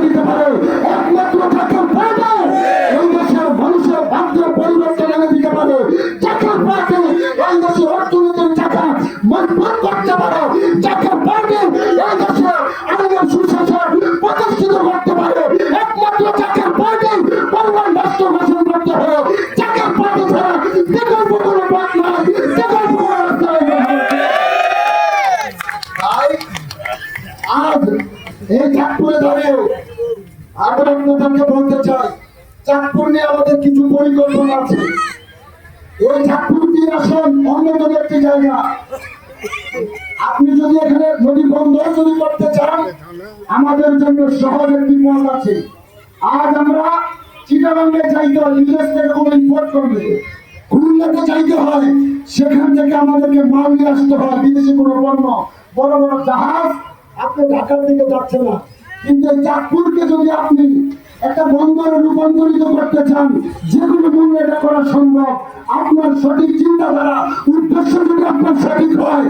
দিতে পারে একমাত্র জাতীয় পার্টি এই দেশের মানুষের ভাগ্য পরিবর্তন এনে দিতে পারে। জাতীয় পার্টি এই দেশের অর্থনীতির চাকা মজবুত করতে পারে। জাতীয় পার্টি এই দেশের আইনের সুশাসন প্রতিষ্ঠিত করতে পারে। একমাত্র জাতীয় পার্টি পরিবার রাষ্ট্র গঠন করতে হবে। জাতীয় পার্টি ছাড়া বিকল্প কোনো পথ নাই, বিকল্প কোনো রাস্তা নেই। তাই আজ এই চাঁদপুরে দাঁড়িয়ে আবার আপনাদেরকে বলতে চাই, চাঁদপুর নিয়ে আমাদের কিছু পরিকল্পনা আছে। এই চাঁদপুর দিয়ে আসেন অন্যতম একটি জায়গা। আপনি যদি এখানে নদী বন্দর যদি করতে চান, আমাদের জন্য সহজ একটি পথ আছে। আজ আমরা চিটাগাঙ্গে যাইতে হয়, বিদেশ থেকে কোনো ইম্পোর্ট করবে, খুলনাতে যাইতে হয়, সেখান থেকে আমাদেরকে মাল নিয়ে আসতে হয়, বিদেশি কোনো পণ্য। বড় বড় জাহাজ আপনি ঢাকার দিকে যাচ্ছে না, কিন্তু এই চাঁদপুরকে যদি আপনি একটা বন্দরে রূপান্তরিত করতে চান, যে কোনো মূল্যে এটা করা সম্ভব। আপনার সঠিক চিন্তাধারা উদ্দেশ্য যদি আপনার সঠিক হয়,